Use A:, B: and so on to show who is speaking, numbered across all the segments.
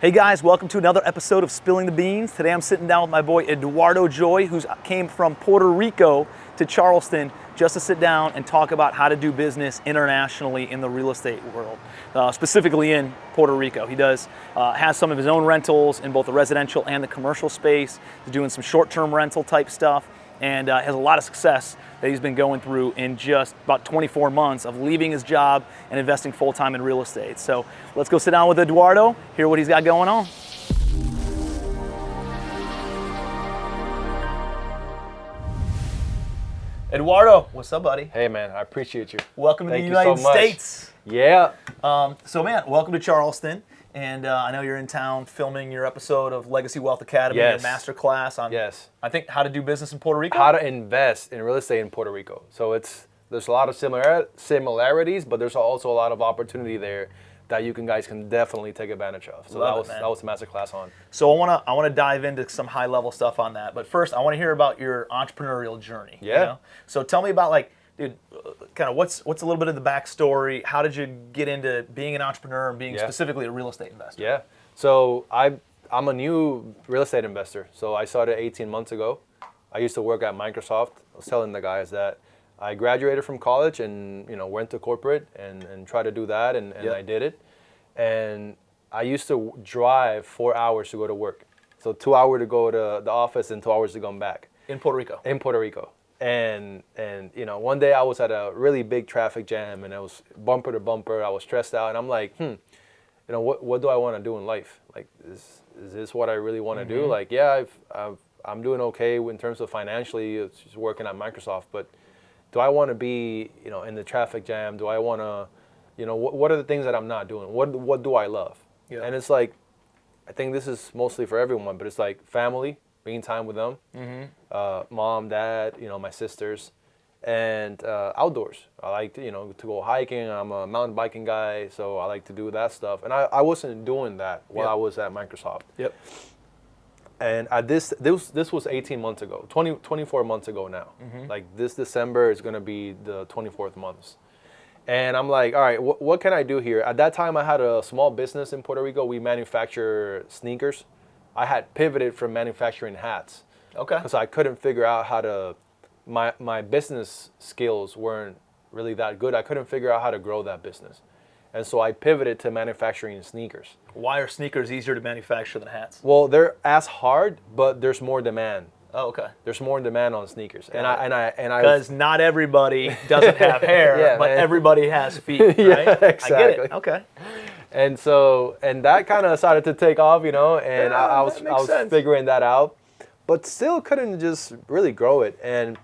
A: Hey guys, welcome to another episode of Spilling the Beans. Today I'm sitting down with my boy Eduardo Joy, who came from Puerto Rico to Charleston just to sit down and talk about how to do business internationally in the real estate world, specifically in Puerto Rico. He has some of his own rentals in both the residential and the commercial space. He's doing some short-term rental type stuff and has a lot of success that he's been going through in just about 24 months of leaving his job and investing full-time in real estate. So let's go sit down with Eduardo, hear what he's got going on. Eduardo, what's up, buddy?
B: Hey, man, I appreciate you.
A: Welcome to the United States.
B: Yeah.
A: So, man, welcome to Charleston. And I know you're in town filming your episode of Legacy Wealth Academy, your masterclass on, I think, how to do business in Puerto Rico?
B: How to invest in real estate in Puerto Rico. So there's a lot of similarities, but there's also a lot of opportunity there that you guys can definitely take advantage of. So that was the masterclass on.
A: So I want to dive into some high level stuff on that. But first, I want to hear about your entrepreneurial journey.
B: Yeah.
A: You know? So tell me about dude, kind of what's a little bit of the backstory? How did you get into being an entrepreneur and being specifically a real estate investor?
B: Yeah. So I'm a new real estate investor. So I started 18 months ago. I used to work at Microsoft. I was telling the guys that I graduated from college and went to corporate and tried to do that and I did it. And I used to drive 4 hours to go to work. So 2 hours to go to the office and 2 hours to come back.
A: In Puerto Rico?
B: In Puerto Rico. And one day I was at a really big traffic jam and it was bumper to bumper. I was stressed out and I'm like, what do I want to do in life? Like, is this what I really want to do? Like, yeah, I'm doing okay in terms of financially, it's just working at Microsoft, but do I want to be, in the traffic jam? Do I want to, what are the things that I'm not doing? What do I love? Yeah. And it's like, I think this is mostly for everyone, but it's like family, being time with them, mom, dad, my sisters, and outdoors. I like to go hiking. I'm a mountain biking guy, so I like to do that stuff. And I wasn't doing that while I was at Microsoft. Yep. And this was 18 months ago, 24 months ago now. Like this December is going to be the 24th month. And I'm like, all right, what can I do here? At that time, I had a small business in Puerto Rico. We manufacture sneakers. I had pivoted from manufacturing hats. Okay. Because I couldn't figure out how to, my business skills weren't really that good. I couldn't figure out how to grow that business. And so I pivoted to manufacturing sneakers.
A: Why are sneakers easier to manufacture than hats?
B: Well, they're as hard, but there's more demand.
A: Oh, okay.
B: There's more demand on sneakers, and I
A: because not everybody doesn't have hair, but everybody has feet, right?
B: Yeah, exactly.
A: I get it. Okay.
B: And so that kind of started to take off, and I was figuring that out, but still couldn't just really grow it, and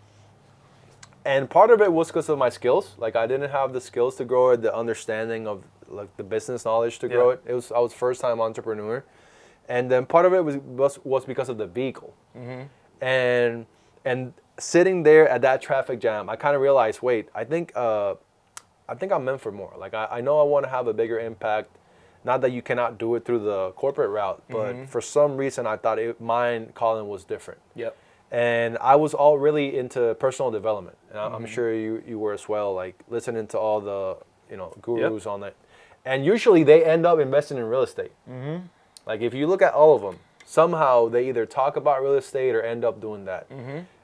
B: part of it was because of my skills. Like I didn't have the skills to grow it, the understanding of like the business knowledge to grow it. I was first time entrepreneur, and then part of it was because of the vehicle. And sitting there at that traffic jam, I kind of realized, wait, I think I'm meant for more. Like I know I want to have a bigger impact. Not that you cannot do it through the corporate route, but for some reason I thought my calling was different. Yep. And I was all really into personal development. And I'm sure you were as well, like listening to all the gurus on it. And usually they end up investing in real estate. Like if you look at all of them, somehow they either talk about real estate or end up doing that.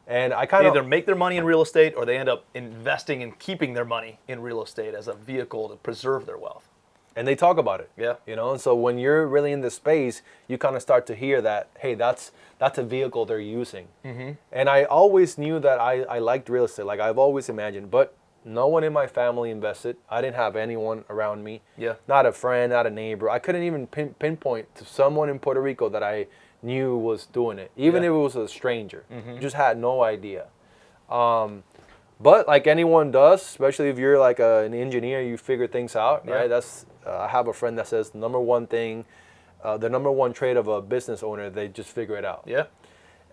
B: And I kind of
A: either make their money in real estate or they end up investing and keeping their money in real estate as a vehicle to preserve their wealth.
B: And they talk about it. Yeah. And so when you're really in this space, you kind of start to hear that, hey, that's a vehicle they're using. And I always knew that I liked real estate. Like I've always imagined, but no one in my family invested. I didn't have anyone around me. Yeah. Not a friend, not a neighbor. I couldn't even pinpoint to someone in Puerto Rico that I knew was doing it, even if it was a stranger. Just had no idea. But like anyone does, especially if you're like an engineer, you figure things out, right? I have a friend that says the number one trait of a business owner, they just figure it out. Yeah.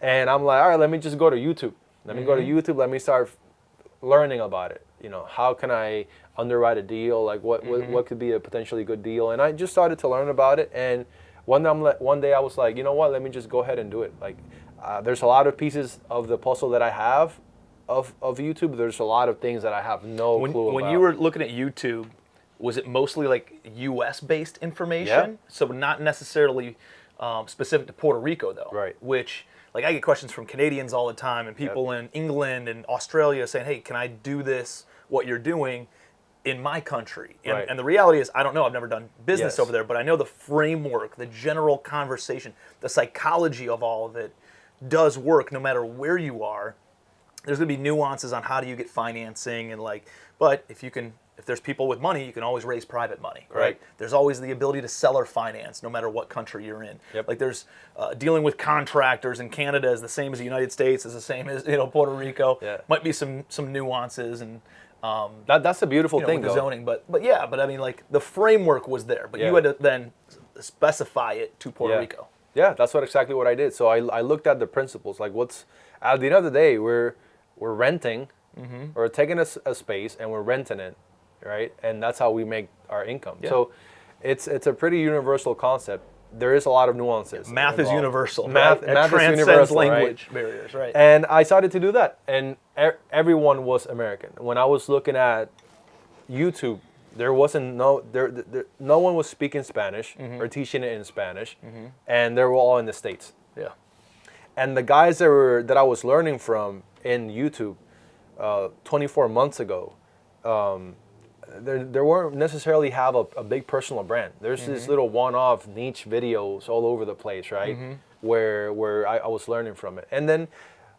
B: And I'm like, all right, let me just go to YouTube. Let me go to YouTube. Let me start learning about it. How can I underwrite a deal? Like what could be a potentially good deal? And I just started to learn about it. And one day I was like, you know what? Let me just go ahead and do it. Like there's a lot of pieces of the puzzle that I have of YouTube. There's a lot of things that I have no clue about.
A: When you were looking at YouTube, was it mostly like U.S. based information?
B: Yeah.
A: So not necessarily specific to Puerto Rico though.
B: Right.
A: Which, like, I get questions from Canadians all the time and people in England and Australia saying, hey, can I do this, what you're doing, in my country? And,
B: Right.
A: and the reality is, I don't know, I've never done business
B: Yes.
A: over there, but I know the framework, the general conversation, the psychology of all of it does work no matter where you are. There's going to be nuances on how do you get financing and like, but if there's people with money, you can always raise private money, right?
B: Right.
A: There's always the ability to seller finance no matter what country you're in.
B: Yep.
A: Like there's dealing with contractors in Canada is the same as the United States, is the same as Puerto Rico.
B: Yeah.
A: Might be some nuances and
B: That's the beautiful thing,
A: with the
B: though.
A: zoning, but I mean, like, the framework was there, but you
B: Yeah.
A: had to then specify it to Puerto Rico.
B: Yeah, that's exactly what I did. So I looked at the principles, like at the end of the day, we're renting, we're taking a space and we're renting it, right? And that's how we make our income.
A: Yeah.
B: So it's a pretty universal concept. There is a lot of nuances.
A: Math is
B: involved.
A: universal.
B: Math
A: It
B: is
A: transcends
B: universal,
A: language
B: right?
A: barriers, right?
B: And I started to do that, and everyone was American. When I was looking at YouTube, there wasn't no one was speaking Spanish or teaching it in Spanish, and they were all in the States.
A: Yeah.
B: And the guys that I was learning from in YouTube 24 months ago, they weren't necessarily have a big personal brand. There's this little one-off niche videos all over the place, right? Where I was learning from it. And then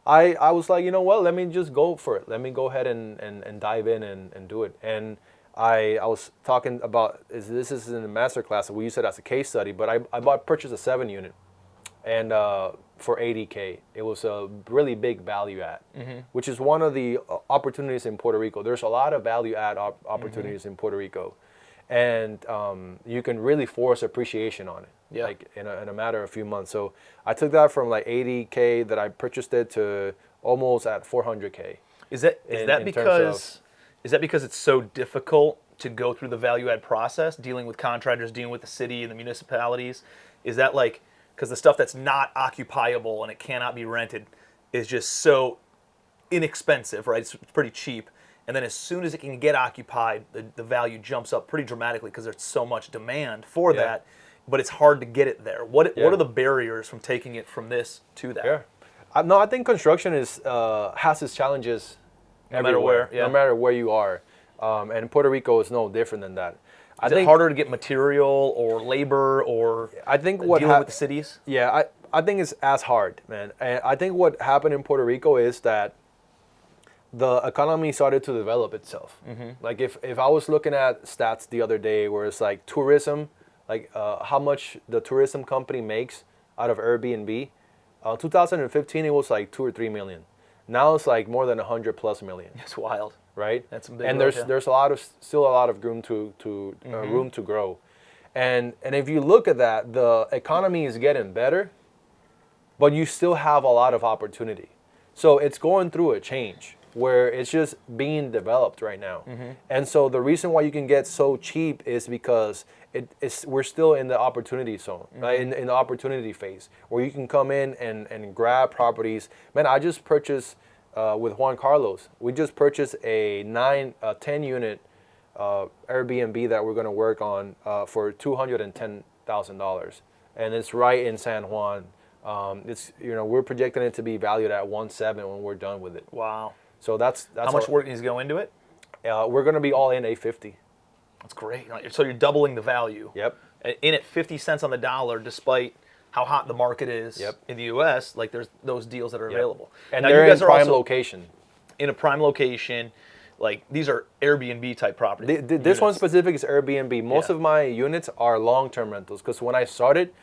B: I was like, you know what, let me just go for it. Let me go ahead and dive in and do it. And I was talking about, this is in the master class, we use it as a case study, but I purchased a 7-unit and for $80K. It was a really big value add, which is one of the opportunities in Puerto Rico. There's a lot of value add opportunities in Puerto Rico, and you can really force appreciation on it, like in a matter of a few months. So I took that from like $80K that I purchased it to almost at $400K.
A: Is that because it's so difficult to go through the value add process, dealing with contractors, dealing with the city and the municipalities? Is that like, because the stuff that's not occupiable and it cannot be rented is just so inexpensive, right? It's pretty cheap. And then as soon as it can get occupied, the value jumps up pretty dramatically because there's so much demand for that, but it's hard to get it there. What are the barriers from taking it from this to that?
B: Yeah. No, I think construction has its challenges
A: No matter where,
B: no matter where you are. And Puerto Rico is no different than that.
A: Is it harder to get material or labor or
B: I think
A: dealing with the cities?
B: Yeah, I think it's as hard, man. And I think what happened in Puerto Rico is that the economy started to develop itself. Like if I was looking at stats the other day where it's like tourism, like how much the tourism company makes out of Airbnb. 2015 it was like 2 or 3 million. Now it's like more than 100+ million.
A: It's wild.
B: Right?
A: That's a big
B: and
A: growth,
B: there's still a lot of room room to grow. And if you look at that, the economy is getting better, but you still have a lot of opportunity. So it's going through a change where it's just being developed right now. And so the reason why you can get so cheap is because we're still in the opportunity zone, right? In the opportunity phase, where you can come in and grab properties. Man, I just purchased with Juan Carlos. We just purchased a 10-unit Airbnb that we're going to work on for $210,000, and it's right in San Juan. It's we're projecting it to be valued at 1.7 when we're done with it.
A: Wow.
B: So that's
A: how much work needs to go into it?
B: We're going to be all in $850.
A: That's great. So you're doubling the value.
B: Yep.
A: In at 50 cents on the dollar, despite how hot the market is in the U.S., like there's those deals that are available.
B: And
A: now,
B: they're
A: you guys
B: in
A: are
B: prime
A: also
B: location.
A: In a prime location, like these are Airbnb type properties.
B: This one specific is Airbnb. Most of my units are long-term rentals because when I started,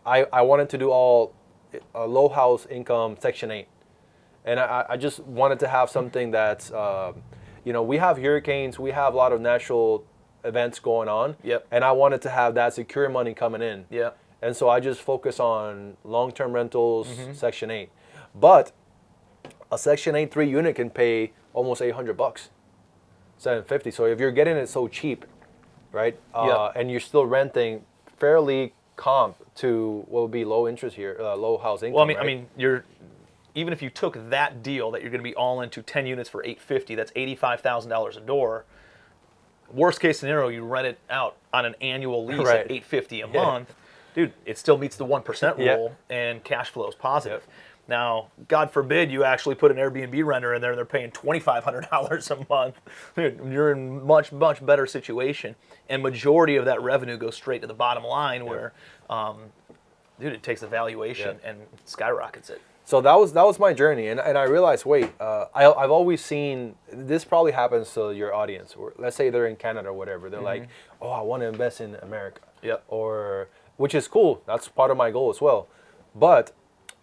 B: I wanted to do all low house income Section 8. And I just wanted to have something that's, we have hurricanes, we have a lot of natural events going on.
A: Yep.
B: And I wanted to have that secure money coming in.
A: Yeah.
B: And so I just focus on long-term rentals, Section 8. But a Section 8 3-unit can pay almost $800, $750. So if you're getting it so cheap, right, and you're still renting fairly comp to what would be low interest here, low house income.
A: Well, I mean, even if you took that deal that you're going to be all into 10 units for $850, that's $85,000 a door. worst case scenario, you rent it out on an annual lease
B: Right.
A: at $850 a month. Dude, it still meets the 1%
B: Yeah.
A: rule and cash flow is positive. Now, God forbid you actually put an Airbnb renter in there and they're paying $2,500 a month. Dude, you're in much, much better situation. And majority of that revenue goes straight to the bottom line where, dude, it takes the valuation and skyrockets it.
B: So that was my journey, and I realized, wait, I've always seen, this probably happens to your audience. Or let's say they're in Canada or whatever. They're like, oh, I want to invest in America.
A: Yep.
B: Or, which is cool. That's part of my goal as well. But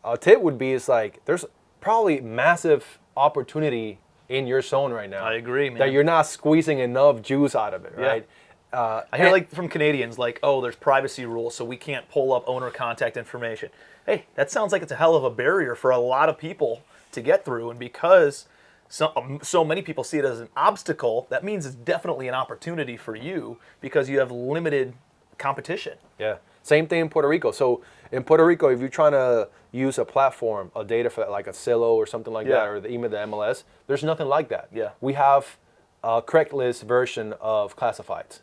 B: a tip would be, is like, there's probably massive opportunity in your zone right now.
A: I agree, man.
B: That you're not squeezing enough juice out of it, right?
A: I hear like from Canadians, like, oh, there's privacy rules, so we can't pull up owner contact information. Hey, that sounds like it's a hell of a barrier for a lot of people to get through. And because so many people see it as an obstacle, that means it's definitely an opportunity for you because you have limited competition.
B: Yeah. Same thing in Puerto Rico. So in Puerto Rico, if you're trying to use a platform, a data for like a Zillow or something like that, or even the MLS, there's nothing like that.
A: Yeah.
B: We have a Craigslist version of classifieds,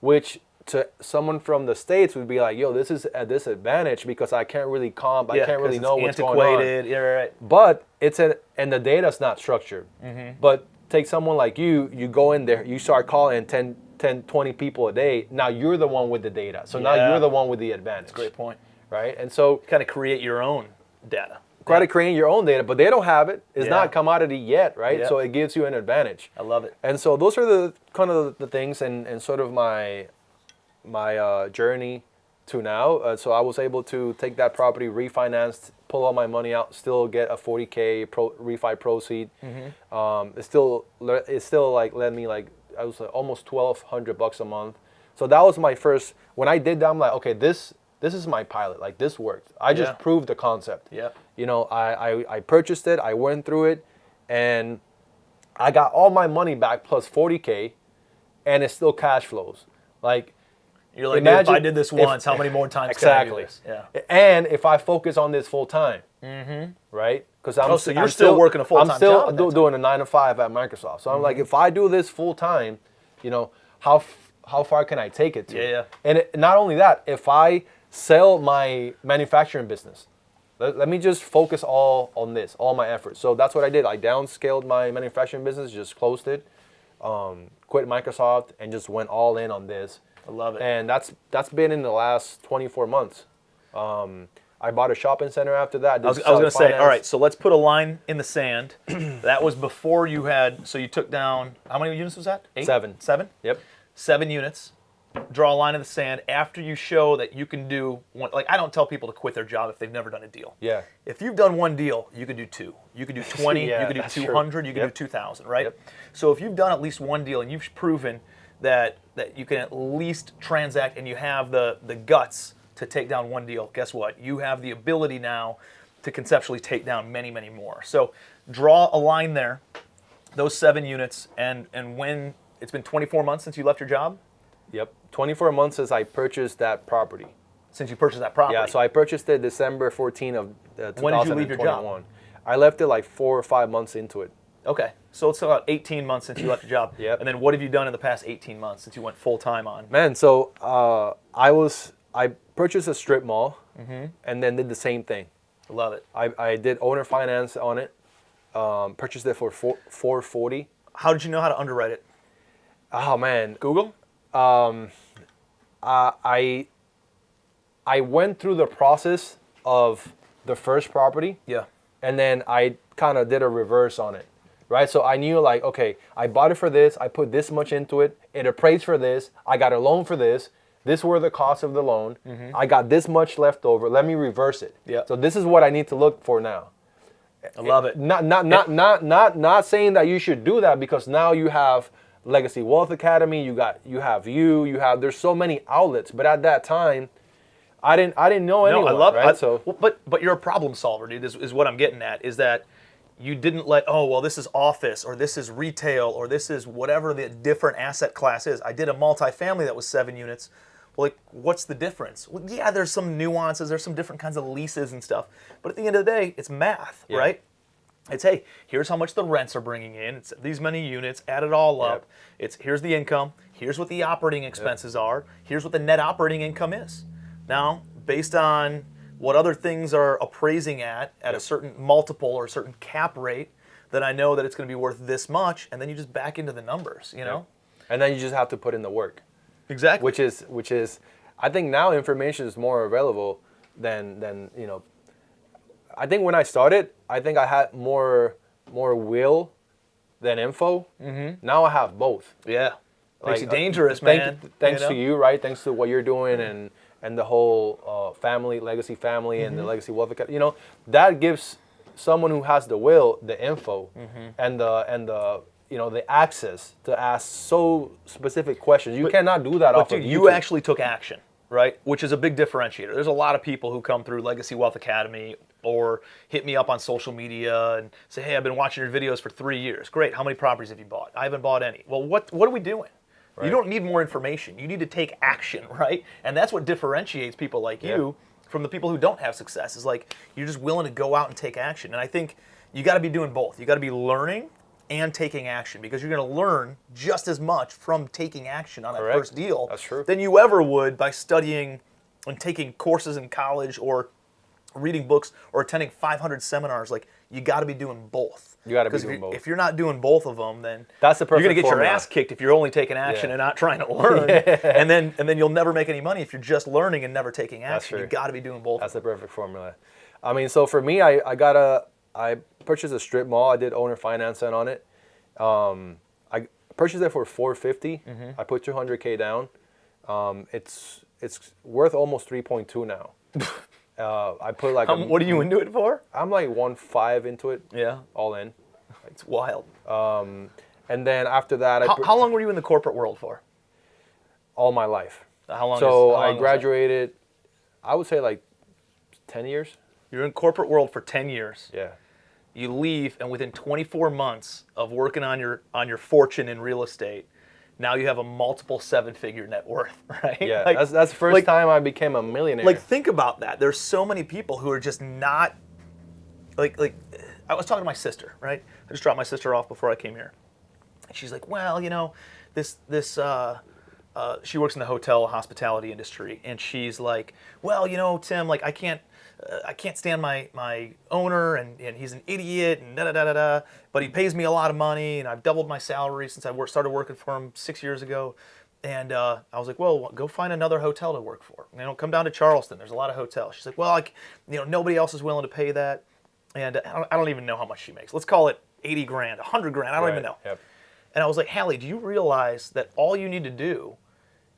B: which to someone from the States would be like, yo, this is a disadvantage because I can't really I can't really know what's going on.
A: Yeah, right.
B: But and the data's not structured. But take someone like you go in there, you start calling 10, 20 people a day. Now you're the one with the data. So now you're the one with the advantage.
A: That's a great point.
B: Right? And so
A: Kind of create your own data.
B: creating your own data, but they don't have it. It's not commodity yet, right?
A: Yeah.
B: So it gives you an advantage.
A: I love it.
B: And so those are the kind of the things and sort of my journey to now. So I was able to take that property, refinance, pull all my money out, still get a $40K refi proceed. It's still like led me like I was like almost $1,200 a month. So that was my first. When I did that, I'm like, okay, this is my pilot. Like this worked. I just proved the concept.
A: Yeah.
B: You know, I purchased it. I went through it, and I got all my money back plus $40K, and it still cash flows. Like.
A: You're like, dude, if I did this once, how many more times can I do this? Yeah.
B: And if I focus on this full time, right? Because
A: so you're still working a full-time
B: I'm still
A: job,
B: doing a 9 to 5 at Microsoft. So I'm like, if I do this full time, you know, how far can I take it to?
A: Yeah.
B: And not only that, if I sell my manufacturing business, let me just focus all on this, all my efforts. So that's what I did. I downscaled my manufacturing business, just closed it, quit Microsoft, and just went all in on this.
A: I love it.
B: And that's been in the last 24 months. I bought a shopping center after that.
A: I was going to say, all right, so let's put a line in the sand. That was before you had, so you took down, how many units was that? 8?
B: 7.
A: 7?
B: Yep.
A: 7 units. Draw a line in the sand after you show that you can do one. Like, I don't tell people to quit their job if they've never done a deal.
B: Yeah.
A: If you've done one deal, you can do 2. You can do 20,
B: Yeah,
A: you can do
B: that's
A: 200,
B: true.
A: you can
B: Yep.
A: do 2,000, right?
B: Yep.
A: So if you've done at least one deal and you've proven that you can at least transact and you have the guts to take down one deal, guess what? You have the ability now to conceptually take down many, many more. So draw a line there, those 7 units, and when it's been 24 months since you left your job?
B: Yep. 24 months since I purchased that property.
A: Since you purchased that property?
B: Yeah, so I purchased it December 14 of 2021.
A: When did you leave your job?
B: I left it like 4 or 5 months into it.
A: Okay, so it's about 18 months since you left your job.
B: Yep.
A: And then what have you done in the past 18 months since you went full time on?
B: Man, so I purchased a strip mall and then did the same thing.
A: Love it.
B: I did owner finance on it, purchased it for $440.
A: How did you know how to underwrite it?
B: Oh man,
A: Google?
B: I went through the process of the first property.
A: Yeah.
B: And then I kind of did a reverse on it, right? So I knew like, okay, I bought it for this, I put this much into it, it appraised for this, I got a loan for this, this were the costs of the loan, I got this much left over, let me reverse it.
A: Yeah.
B: So this is what I need to look for now.
A: I love it.
B: Not saying that you should do that because now you have Legacy Wealth Academy, there's so many outlets, but at that time, I didn't know anyone.
A: No, I love
B: right?
A: it. But you're a problem solver, dude. This is what I'm getting at. Is that you didn't let this is office or this is retail or this is whatever the different asset class is. I did a multifamily that was 7 units. Well, like, what's the difference? Well, yeah, there's some nuances. There's some different kinds of leases and stuff. But at the end of the day, it's math, right? It's, hey, here's how much the rents are bringing in. It's these many units, add it all up. It's here's the income, here's what the operating expenses are, here's what the net operating income is. Now, based on what other things are appraising at a certain multiple or a certain cap rate, then I know that it's going to be worth this much, and then you just back into the numbers, you know?
B: And then you just have to put in the work.
A: Exactly.
B: Which is, I think now information is more available than you know. I think when I started, I think I had more will than info. Mm-hmm. Now I have both.
A: Yeah. Makes you dangerous, man.
B: Thanks to you, right? Thanks to what you're doing and the whole legacy family, and the legacy wealth academy. You know, that gives someone who has the will, the info, and the you know, the access to ask so specific questions. You cannot do that off of YouTube.
A: You actually took action, right? Which is a big differentiator. There's a lot of people who come through Legacy Wealth Academy or hit me up on social media and say, hey, I've been watching your videos for 3 years. Great, how many properties have you bought? I haven't bought any. Well, what are we doing? Right. You don't need more information. You need to take action, right? And that's what differentiates people like you from the people who don't have success, is like, you're just willing to go out and take action. And I think you got to be doing both. You got to be learning and taking action, because you're going to learn just as much from taking action on that first deal than you ever would by studying and taking courses in college or reading books or attending 500 seminars. Like, you got to be doing both.
B: You got to be doing both.
A: If you're not doing both of them, then
B: that's the perfect
A: you're going to get
B: formula.
A: your ass kicked if you're only taking action and not trying to learn. and then you'll never make any money if you're just learning and never taking action. You got to be doing both.
B: That's the perfect formula. I mean, so for me, I purchased a strip mall. I did owner financing on it. I purchased it for $450. I put $200K down. It's worth almost 3.2 now. I put like
A: what are you into it for?
B: I'm like 1.5 into it. Yeah, all in.
A: It's wild.
B: And then after that,
A: how long were you in the corporate world for?
B: All my life.
A: How long?
B: So I graduated, I would say like 10 years.
A: You're in corporate world for 10 years.
B: Yeah.
A: You leave, and within 24 months of working on your fortune in real estate, now you have a multiple 7-figure net worth, right?
B: Yeah, like, that's the first time I became a millionaire.
A: Like, think about that. There's so many people who are just not, like I was talking to my sister, right? I just dropped my sister off before I came here. And she's like, well, you know, she works in the hotel hospitality industry, and she's like, well, you know, Tim, like, I can't stand my owner, and he's an idiot, and da-da-da-da-da, but he pays me a lot of money, and I've doubled my salary since I started working for him 6 years ago. And I was like, well, go find another hotel to work for. You know, come down to Charleston. There's a lot of hotels. She's like, well, nobody else is willing to pay that. And I don't even know how much she makes. Let's call it 80 grand, 100 grand. I don't even know. Yep. And I was like, Hallie, do you realize that all you need to do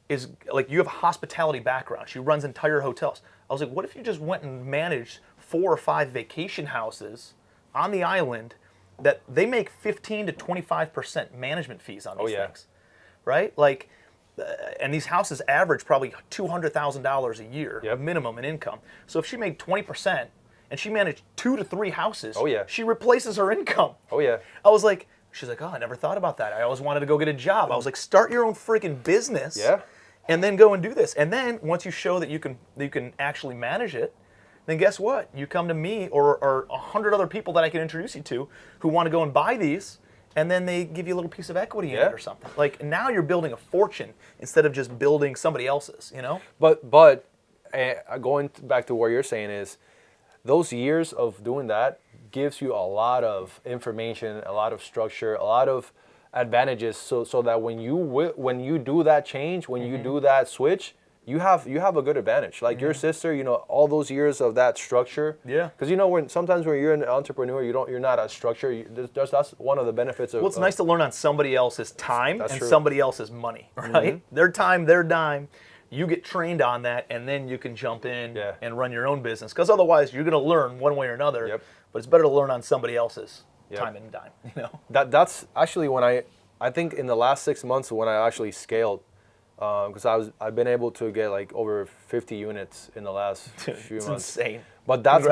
A: is, like, you have a hospitality background. She runs entire hotels. I was like, what if you just went and managed 4 or 5 vacation houses on the island that they make 15 to 25% management fees on these things, right? Like, and these houses average probably $200,000 a year minimum in income. So if she made 20% and she managed 2 to 3 houses, she replaces her income. I was like, she's like, oh, I never thought about that. I always wanted to go get a job. I was like, start your own freaking business. And then go and do this. And then once you show that you can actually manage it, then guess what? You come to me or 100 other people that I can introduce you to who want to go and buy these, and then they give you a little piece of equity in it or something. Like, now you're building a fortune instead of just building somebody else's, you know?
B: But going back to what you're saying is, those years of doing that gives you a lot of information, a lot of structure, a lot of advantages, so that when you do that change, when you do that switch, you have a good advantage. Like your sister, you know, all those years of that structure. Yeah. Because you know, sometimes when you're an entrepreneur, you're not as structured. That's one of the benefits of.
A: Well, it's nice to learn on somebody else's time and somebody else's money, right? Their time, their dime. You get trained on that, and then you can jump in and run your own business. Because otherwise, you're going to learn one way or another. But it's better to learn on somebody else's time and dime. You know.
B: That's actually when I think in the last 6 months when I actually scaled, because I've been able to get like over 50 units in the last few months.
A: It's insane.
B: But that's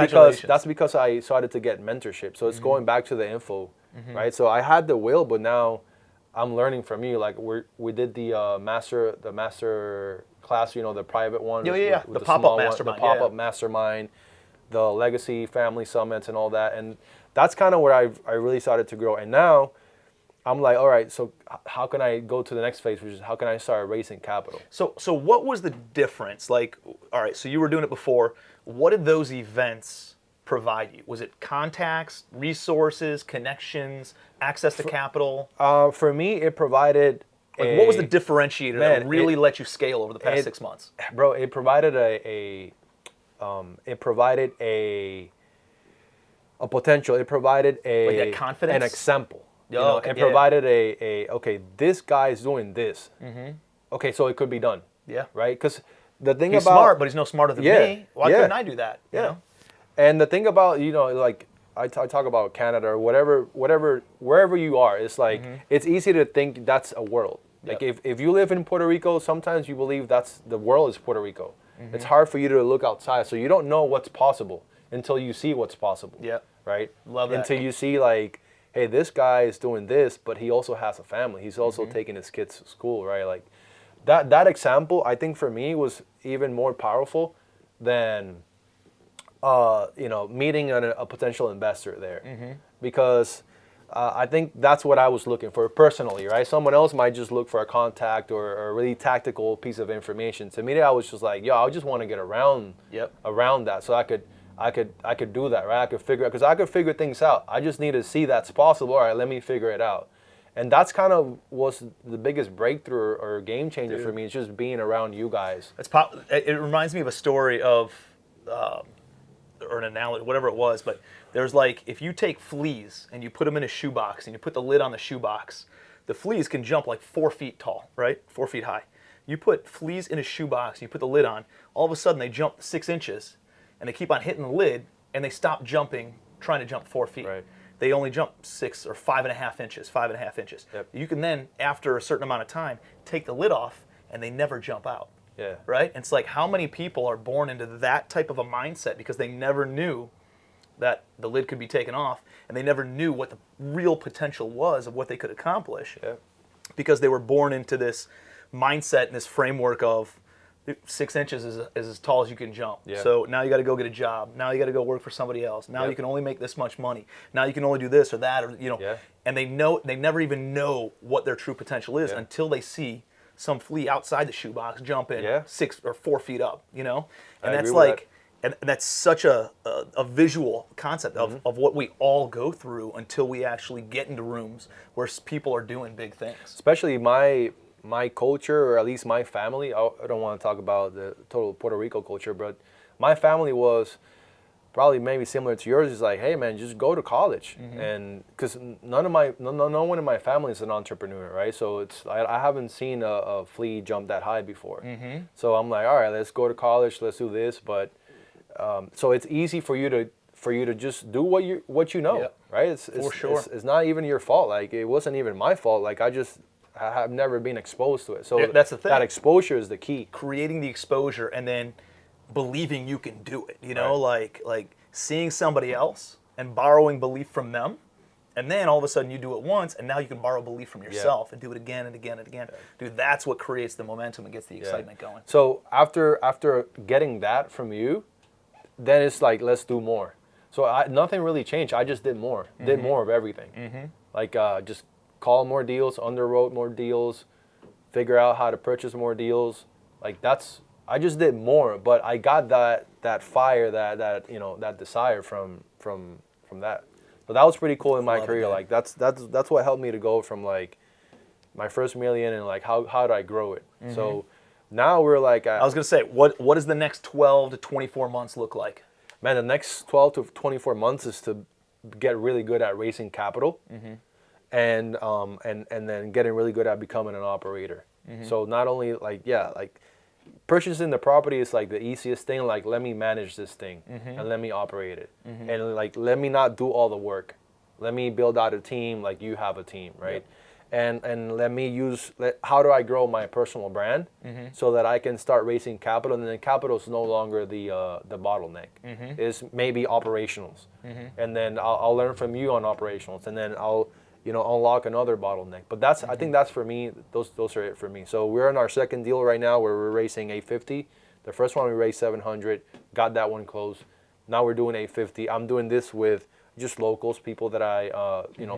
B: because I started to get mentorship. So it's going back to the info, right? So I had the will, but now I'm learning from you. Like we did the master class, you know, the private one.
A: With the pop-up mastermind.
B: The pop-up mastermind, the legacy family summits and all that. And that's kind of where I really started to grow. And now I'm like, all right, so how can I go to the next phase, which is how can I start raising capital?
A: So what was the difference? Like, all right, so you were doing it before. What did those events provide you? Was it contacts, resources, connections, access to capital?
B: For me, it provided
A: what was the differentiator that really let you scale over the past 6 months?
B: Bro, it provided a potential. It provided
A: Like that confidence?
B: an example.
A: Okay,
B: it provided okay, this guy is doing this. Okay, so it could be done.
A: Yeah.
B: Right? Because the thing
A: He's
B: about
A: smart, but he's no smarter than me. Why couldn't I do that? You know?
B: And the thing about, like I talk about Canada or wherever you are, it's like it's easy to think that's a world. Like if you live in Puerto Rico, sometimes you believe that's the world is Puerto Rico. It's hard for you to look outside, so you don't know what's possible until you see what's possible.
A: Yeah.
B: Right?
A: Love that.
B: Until you see like, hey, this guy is doing this, but he also has a family. He's also taking his kids to school, right? Like that example, I think for me was even more powerful than meeting a potential investor there, because I think that's what I was looking for personally, right? Someone else might just look for a contact or a really tactical piece of information. To me, I was just like, yo, I just want to get around that, so I could do that, right? I could figure things out. I just need to see that's possible. All right, let me figure it out. And that's kind of was the biggest breakthrough or game changer for me. It's just being around you guys.
A: It reminds me of a story of. Or an analogy, whatever it was, but there's like, if you take fleas and you put them in a shoebox and you put the lid on the shoebox, the fleas can jump like 4 feet tall, right? 4 feet high. You put fleas in a shoebox and you put the lid on, all of a sudden they jump 6 inches and they keep on hitting the lid and they stop jumping, trying to jump 4 feet.
B: Right.
A: They only jump 6 or 5.5 inches, 5.5 inches.
B: Yep.
A: You can then, after a certain amount of time, take the lid off and they never jump out.
B: Yeah.
A: Right? And it's like, how many people are born into that type of a mindset because they never knew that the lid could be taken off and they never knew what the real potential was of what they could accomplish, because they were born into this mindset and this framework of 6 inches is as tall as you can jump.
B: Yeah.
A: So now you got to go get a job. Now you got to go work for somebody else. Now you can only make this much money. Now you can only do this or that, or and they never even know what their true potential is until they see some flea outside the shoebox jumping 6 or 4 feet up, and that's like, and that's such a visual concept of what we all go through until we actually get into rooms where people are doing big things.
B: Especially my culture, or at least my family. I don't want to talk about the total Puerto Rico culture, but my family was probably maybe similar to yours. Is like, hey man, just go to college, and because no one in my family is an entrepreneur, right? So I haven't seen a flea jump that high before. So I'm like, all right, let's go to college, let's do this. But so it's easy for you to just do what you know, right? It's not even your fault. Like it wasn't even my fault. Like I have never been exposed to it. So
A: that's the thing.
B: That exposure is the key.
A: Creating the exposure and then believing you can do it,
B: Right.
A: like seeing somebody else and borrowing belief from them, and then all of a sudden you do it once and now you can borrow belief from yourself and do it again and again and again. Dude, that's what creates the momentum and gets the excitement going.
B: So after getting that from you, then it's like, let's do more. So nothing really changed. I just did more of everything. Like just call more deals, underwrote more deals, figure out how to purchase more deals. Like I just did more, but I got that fire, that desire from that. So that was pretty cool in my career. Like that's what helped me to go from like my first million and like how do I grow it. So now we're like
A: I was gonna say, what does the next 12 to 24 months look like?
B: Man, the next 12 to 24 months is to get really good at raising capital, and then getting really good at becoming an operator. So not only like purchasing the property is like the easiest thing. Like, let me manage this thing and let me operate it, and like let me not do all the work. Let me build out a team like you have a team, right? And let me how do I grow my personal brand so that I can start raising capital, and then capital is no longer the bottleneck. It's maybe operationals, and then I'll learn from you on operationals, and then I'll unlock another bottleneck. But that's I think that's for me. Those are it for me. So we're in our second deal right now where we're raising 850. The first one we raised 700, got that one closed. Now we're doing 850. I'm doing this with just locals, people that I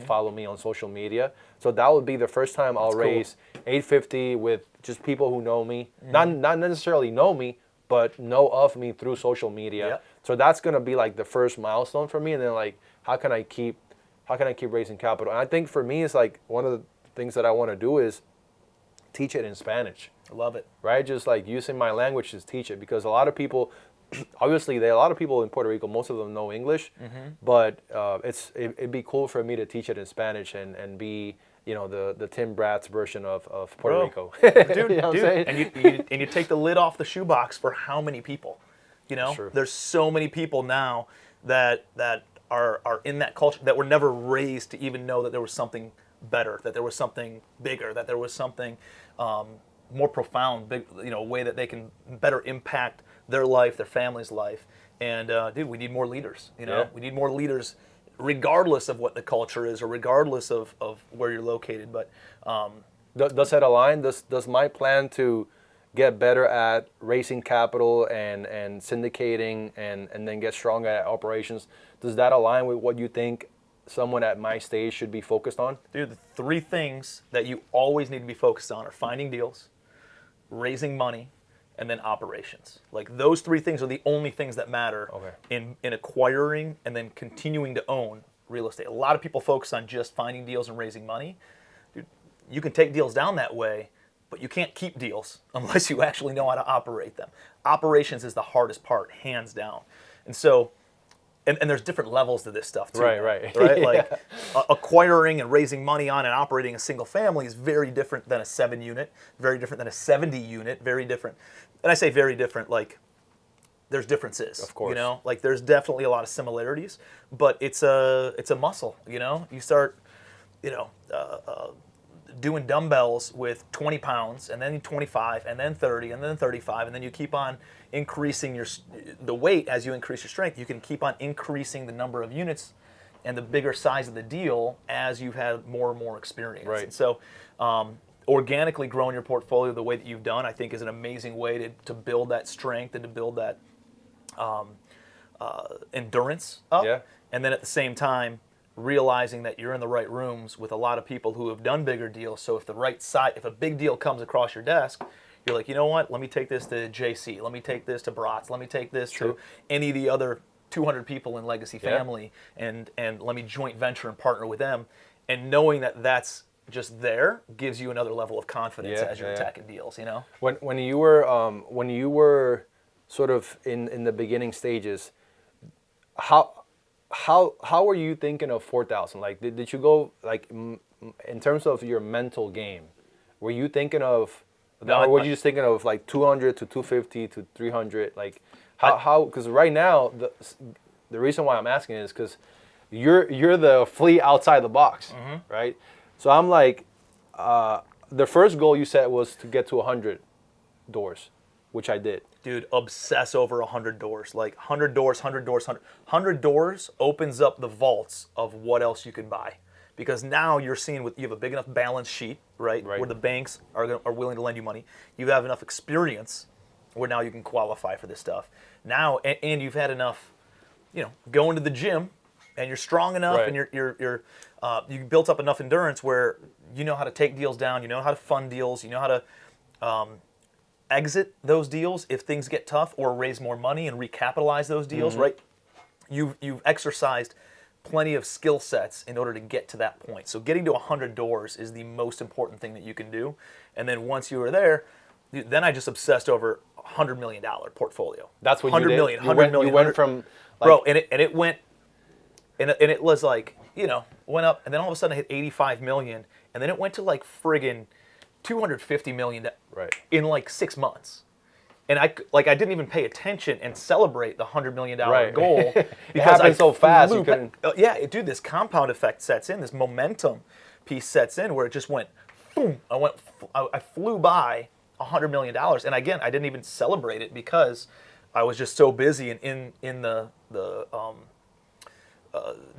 B: follow me on social media. So that would be the first time I'll raise 850 with just people who know me, not necessarily know me, but know of me through social media.
A: Yep.
B: So that's gonna be like the first milestone for me, and then like how can I keep raising capital? And I think for me, it's like one of the things that I want to do is teach it in Spanish.
A: I love it.
B: Right? Just like using my language to teach it, because a lot of people, obviously, there are a lot of people in Puerto Rico. Most of them know English, but it'd be cool for me to teach it in Spanish and be the Tim Bratz version of Puerto Rico.
A: Dude,
B: You know what I'm saying?
A: and you take the lid off the shoebox for how many people?
B: True.
A: There's so many people now that are in that culture that were never raised to even know that there was something better, that there was something bigger, that there was something more profound, a way that they can better impact their life, their family's life. And dude, we need more leaders. We need more leaders, regardless of what the culture is or regardless of where you're located. But
B: does that align? Does my plan to get better at raising capital and syndicating and then get stronger at operations, does that align with what you think someone at my stage should be focused on?
A: Dude, the three things that you always need to be focused on are finding deals, raising money, and then operations. Like those three things are the only things that matter in acquiring and then continuing to own real estate. A lot of people focus on just finding deals and raising money. Dude, you can take deals down that way, but you can't keep deals unless you actually know how to operate them. Operations is the hardest part, hands down. And so, and there's different levels to this stuff too.
B: Right.
A: Like acquiring and raising money on and operating a single family is very different than a 7-unit, very different than a 70-unit, very different. And I say very different, like there's differences.
B: Of course.
A: Like there's definitely a lot of similarities, but it's a muscle. You start, doing dumbbells with 20 pounds and then 25 and then 30 and then 35, and then you keep on increasing the weight as you increase your strength. You can keep on increasing the number of units and the bigger size of the deal as you've had more and more experience.
B: Right.
A: And so organically growing your portfolio the way that you've done, I think, is an amazing way to build that strength and to build that endurance up.
B: Yeah.
A: And then at the same time, realizing that you're in the right rooms with a lot of people who have done bigger deals. So if if a big deal comes across your desk, you're like, you know what? Let me take this to JC. Let me take this to Bratz. Let me take this to any of the other 200 people in Legacy Family, and let me joint venture and partner with them. And knowing that that's just there gives you another level of confidence as you're attacking deals.
B: When you were sort of in the beginning stages, how were you thinking of 4,000? Like, did you go, like, in terms of your mental game, were you thinking of, or were you just thinking of like 200 to 250 to 300? Like, how? Because right now, the reason why I'm asking is because you're the flea outside the box, right? So I'm like, the first goal you set was to get to 100 doors, which I did.
A: Dude, obsess over 100 doors. Like 100 doors, 100 doors, 100 doors opens up the vaults of what else you can buy. Because now you're seeing you have a big enough balance sheet, right? Where the banks are willing to lend you money. You have enough experience where now you can qualify for this stuff. Now, and you've had enough, going to the gym, and you're strong enough, and you built up enough endurance where you know how to take deals down, you know how to fund deals, you know how to exit those deals if things get tough, or raise more money and recapitalize those deals, right? You've exercised plenty of skill sets in order to get to that point. So getting to 100 doors is the most important thing that you can do. And then once you were there, then I just obsessed over $100 million portfolio.
B: That's what you did?
A: 100 million.
B: You went from... Like,
A: bro, and it went, and it was like, went up, and then all of a sudden I hit 85 million, and then it went to like friggin' 250 million in like 6 months. And I didn't even pay attention and celebrate the $100 million goal.
B: It happened so fast.
A: Dude, this compound effect sets in, this momentum piece sets in where it just went, boom. I flew by $100 million. And again, I didn't even celebrate it because I was just so busy and in the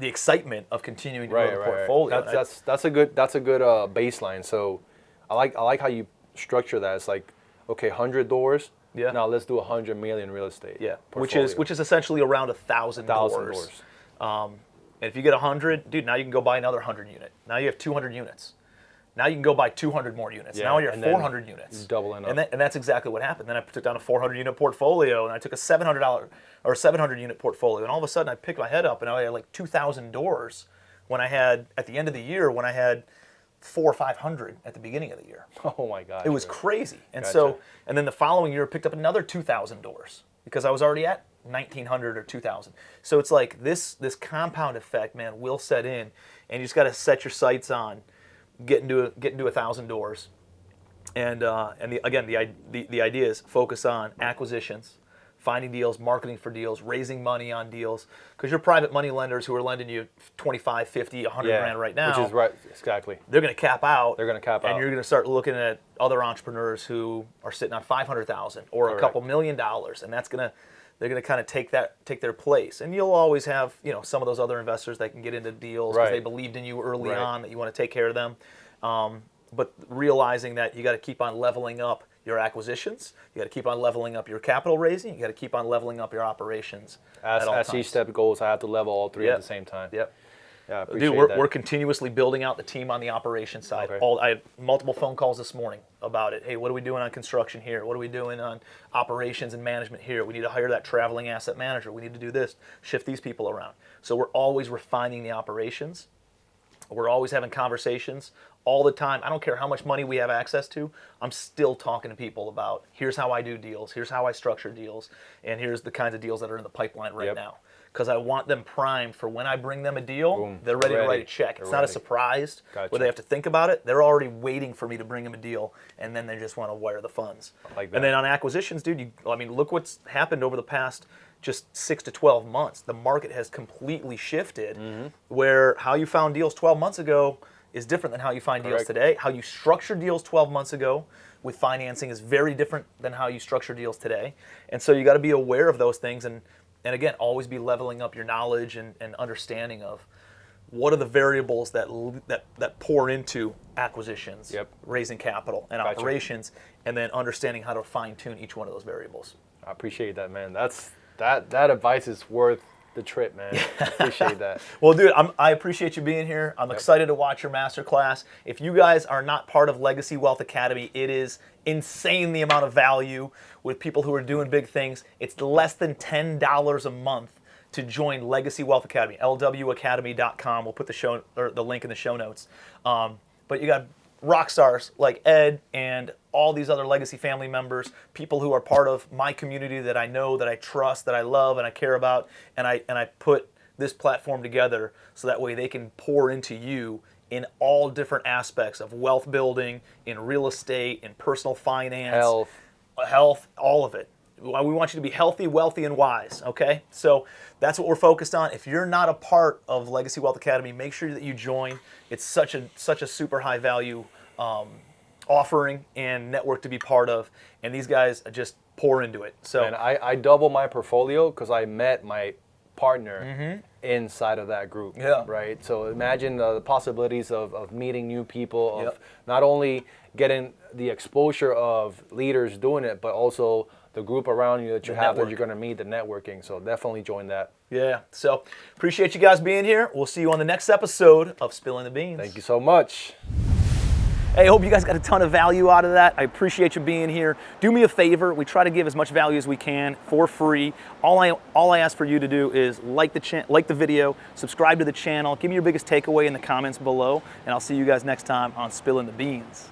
A: excitement of continuing to grow the portfolio.
B: That's a good baseline. So I like how you structure that. It's like, okay, 100 doors. Yeah. Now let's do 100 million real estate.
A: Yeah. Which is essentially around 1,000 doors. And And if you get 100, dude, now you can go buy another 100 unit. Now you have 200 units. Now you can go buy 200 more units. Now you're at 400 units.
B: Doubling up.
A: And that's exactly what happened. Then I took down a 400 unit portfolio, and I took a $700 unit portfolio, and all of a sudden I picked my head up, and I had like 2,000 doors when I had, at the end of the year, when I had 400 or 500 at the beginning of the year.
B: Oh my gosh.
A: It was crazy. And
B: Gotcha.
A: and then the following year I picked up another 2,000 doors because I was already at 1,900 or 2,000. So it's like this compound effect, man, will set in, and you just got to set your sights on getting to 1,000 doors. And the idea is focus on acquisitions, finding deals, marketing for deals, raising money on deals, because your private money lenders who are lending you 25, 50, 100 grand right now,
B: which is right, exactly.
A: They're going to cap out.
B: They're going to cap out.
A: And you're going to start looking at other entrepreneurs who are sitting on 500,000 or
B: Correct.
A: a couple $1 million, and they're going to kind of take their place. And you'll always have, some of those other investors that can get into deals because they believed in you early on, that you want to take care of them. But realizing that you got to keep on leveling up your acquisitions, you got to keep on leveling up your capital raising, you got to keep on leveling up your operations.
B: As each step goes, I have to level all three at the same time.
A: Yep.
B: Yeah, I appreciate
A: Dude,
B: that.
A: we're continuously building out the team on the operations side.
B: Okay.
A: I had multiple phone calls this morning about it. Hey, what are we doing on construction here? What are we doing on operations and management here? We need to hire that traveling asset manager. We need to do this, shift these people around. So we're always refining the operations. We're always having conversations all the time. I don't care how much money we have access to. I'm still talking to people about, here's how I do deals, here's how I structure deals, and here's the kinds of deals that are in the pipeline right now. Because I want them primed for when I bring them a deal,
B: Boom.
A: they're ready to write a check. It's not a surprise where they have to think about it. They're already waiting for me to bring them a deal, and then they just want to wire the funds.
B: Like that.
A: And then on acquisitions, dude, look what's happened over the past just 6 to 12 months. The market has completely shifted, where how you found deals 12 months ago is different than how you find deals today. How you structured deals 12 months ago with financing is very different than how you structure deals today. And so you got to be aware of those things, and again, always be leveling up your knowledge and understanding of what are the variables that pour into acquisitions, raising capital, and operations, and then understanding how to fine-tune each one of those variables.
B: I appreciate that, man. That advice is worth the trip, man. I appreciate that.
A: Well, dude, I appreciate you being here. I'm excited to watch your masterclass. If you guys are not part of Legacy Wealth Academy, it is insane the amount of value with people who are doing big things. It's less than $10 a month to join Legacy Wealth Academy, lwacademy.com. We'll put the link in the show notes. But you got rock stars like Ed and all these other Legacy family members, people who are part of my community that I know, that I trust, that I love, and I care about, and I put this platform together so that way they can pour into you in all different aspects of wealth building, in real estate, in personal finance, health, all of it. We want you to be healthy, wealthy, and wise, okay? So that's what we're focused on. If you're not a part of Legacy Wealth Academy, make sure that you join. It's such a super high value offering and network to be part of, and these guys just pour into it. So,
B: and I double my portfolio because I met my partner inside of that group, right? So imagine the possibilities of meeting new people, of not only getting the exposure of leaders doing it, but also the group around you that you have that you're going to meet, the networking. So definitely join that.
A: Yeah. So appreciate you guys being here. We'll see you on the next episode of Spilling the Beans.
B: Thank you so much.
A: Hey, I hope you guys got a ton of value out of that. I appreciate you being here. Do me a favor. We try to give as much value as we can for free. All I ask for you to do is like the video, subscribe to the channel, give me your biggest takeaway in the comments below, and I'll see you guys next time on Spilling the Beans.